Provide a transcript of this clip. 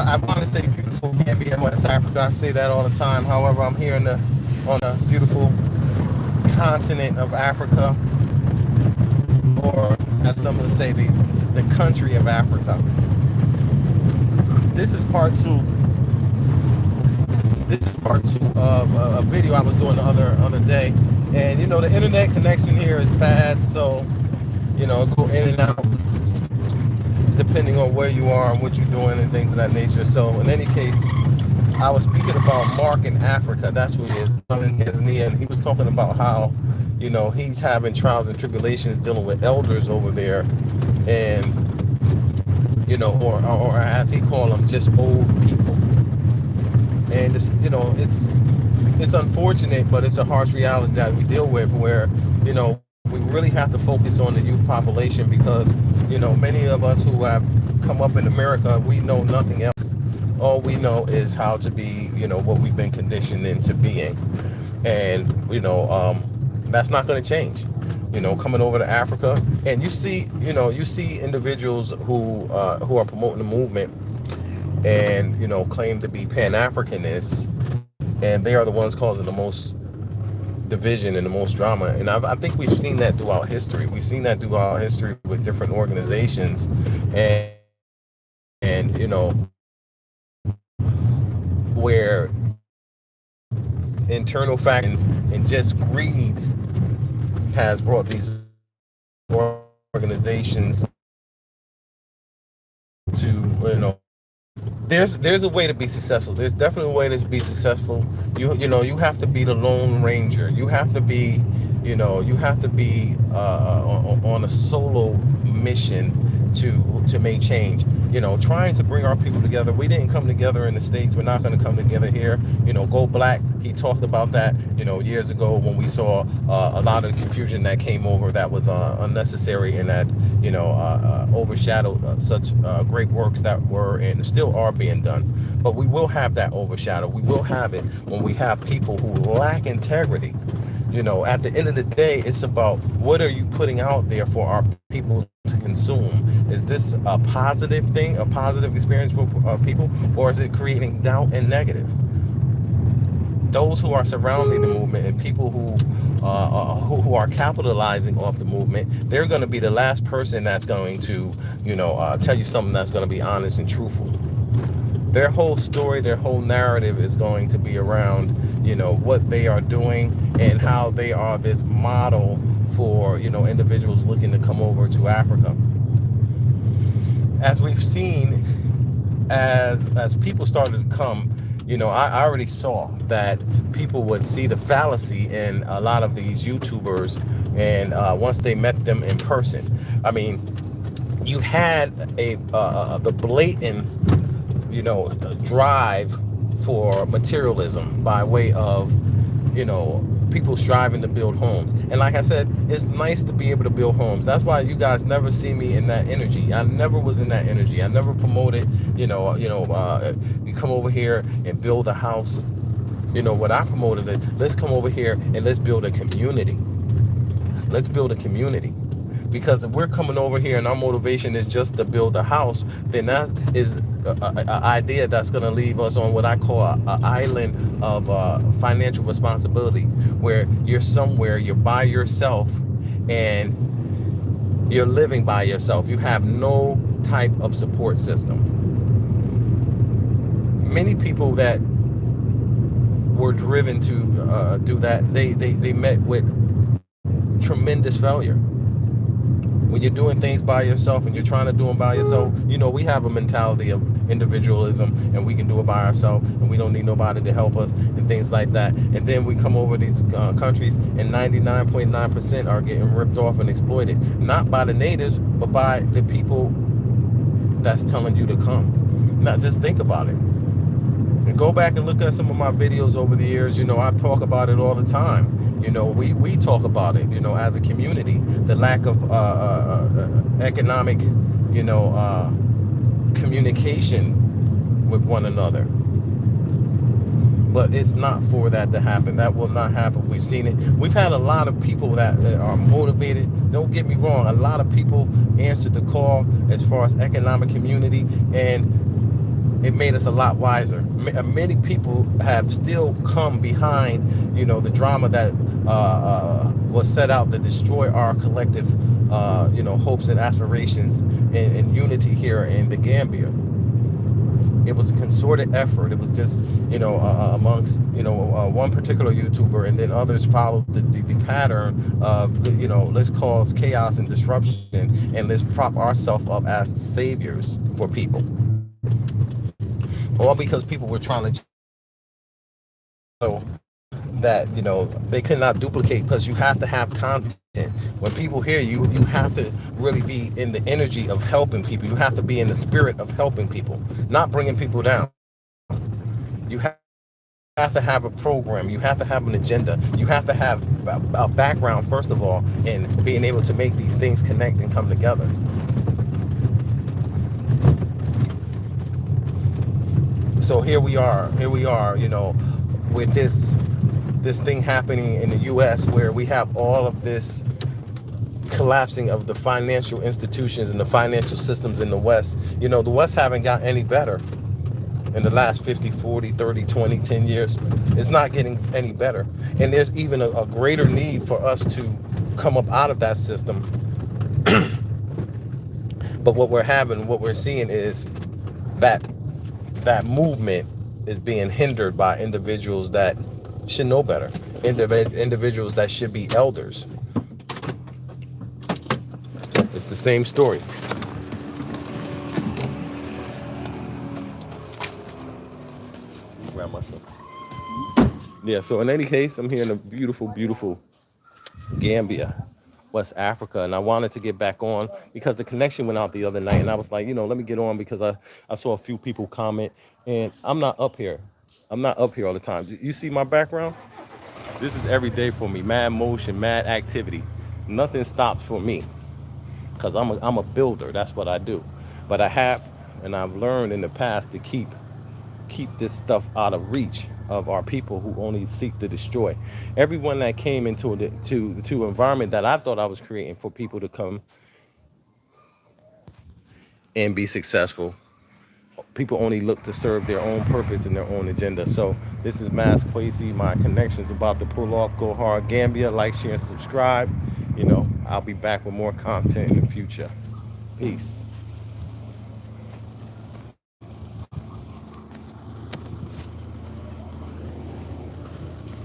I want to say beautiful Gambia, West Africa. I say that all the time. However, I'm here on the beautiful continent of Africa, or as some would say, the country of Africa. This is part two. This is part two of a video I was doing the other day, and the internet connection here is bad, so go in and out depending on where you are and what you're doing and things of that nature. So in any case, I was speaking about Mark in Africa. That's who he is, in Tanzania, and he was talking about how he's having trials and tribulations dealing with elders over there, and or as he called them, just old people. And it's unfortunate, but it's a harsh reality that we deal with, where we really have to focus on the youth population, because many of us who have come up in America, we know nothing else. All we know is how to be what we've been conditioned into being, and that's not going to change. Coming over to Africa, and you see individuals who are promoting the movement and claim to be Pan-Africanists, and they are the ones causing the most division and the most drama. And I think we've seen that throughout history. We've seen that throughout history with different organizations, and where internal fact and just greed has brought these organizations to there's a way to be successful. There's definitely a way to be successful. You have to be the Lone Ranger. You have to be on a solo mission to make change. Trying to bring our people together. We didn't come together in the States. We're not going to come together here. Go black. He talked about that years ago, when we saw a lot of the confusion that came over, that was unnecessary, and that overshadowed such great works that were and still are being done. But we will have that overshadow. We will have it when we have people who lack integrity. At the end of the day, it's about, what are you putting out there for our people to consume? Is this a positive thing, a positive experience for people, or is it creating doubt and negative? Those who are surrounding the movement and people who are capitalizing off the movement, they're going to be the last person that's going to tell you something that's going to be honest and truthful. Their whole story, their whole narrative is going to be around what they are doing, and how they are this model for individuals looking to come over to Africa. As we've seen, as people started to come, I already saw that people would see the fallacy in a lot of these YouTubers, and once they met them in person, I mean, you had the blatant drive for materialism by way of people striving to build homes. And like I said, it's nice to be able to build homes. That's why you guys never see me in that energy. I never was in that energy. I never promoted you come over here and build a house. What I promoted is, let's come over here and let's build a community. Let's build a community. Because if we're coming over here and our motivation is just to build a house, then that is an idea that's going to leave us on what I call an island of financial responsibility, where you're somewhere, you're by yourself, and you're living by yourself. You have no type of support system. Many people that were driven to do that, they met with tremendous failure. When you're doing things by yourself and you're trying to do them by yourself, we have a mentality of individualism, and we can do it by ourselves, and we don't need nobody to help us and things like that. And then we come over these countries, and 99.9% are getting ripped off and exploited, not by the natives, but by the people that's telling you to come. Now, just think about it. And go back and look at some of my videos over the years. I talk about it all the time. We talk about it, as a community, the lack of economic, communication with one another. But it's not for that to happen. That will not happen. We've seen it. We've had a lot of people that are motivated. Don't get me wrong. A lot of people answered the call as far as economic community, and it made us a lot wiser. Many people have still come behind, the drama that was set out to destroy our collective, hopes and aspirations and unity here in the Gambia. It was a concerted effort. It was just, amongst, one particular YouTuber, and then others followed the pattern of, let's cause chaos and disruption, and let's prop ourselves up as saviors for people. All because people were trying to show that, they could not duplicate, because you have to have content. When people hear you, you have to really be in the energy of helping people. You have to be in the spirit of helping people, not bringing people down. You have to have a program. You have to have an agenda. You have to have a background, first of all, in being able to make these things connect and come together. So here we are, with this thing happening in the US, where we have all of this collapsing of the financial institutions and the financial systems in the West. The West haven't got any better in the last 50, 40, 30, 20, 10 years. It's not getting any better. And there's even a greater need for us to come up out of that system. But what we're seeing is that movement is being hindered by individuals that should know better, individuals that should be elders. It's the same story. Grab myself. Yeah, so in any case, I'm here in a beautiful, beautiful Gambia, West Africa, and I wanted to get back on because the connection went out the other night, and I was like, let me get on because I saw a few people comment, and I'm not up here. I'm not up here all the time. You see my background? This is every day for me. Mad motion, mad activity. Nothing stops for me because I'm a builder. That's what I do. But I've learned in the past to keep this stuff out of reach of our people who only seek to destroy. Everyone that came into the environment that I thought I was creating for people to come and be successful, people only look to serve their own purpose and their own agenda. So this is Mass Quasi. My connection's about to pull off. Go hard, Gambia. Like, share, and subscribe. I'll be back with more content in the future. Peace.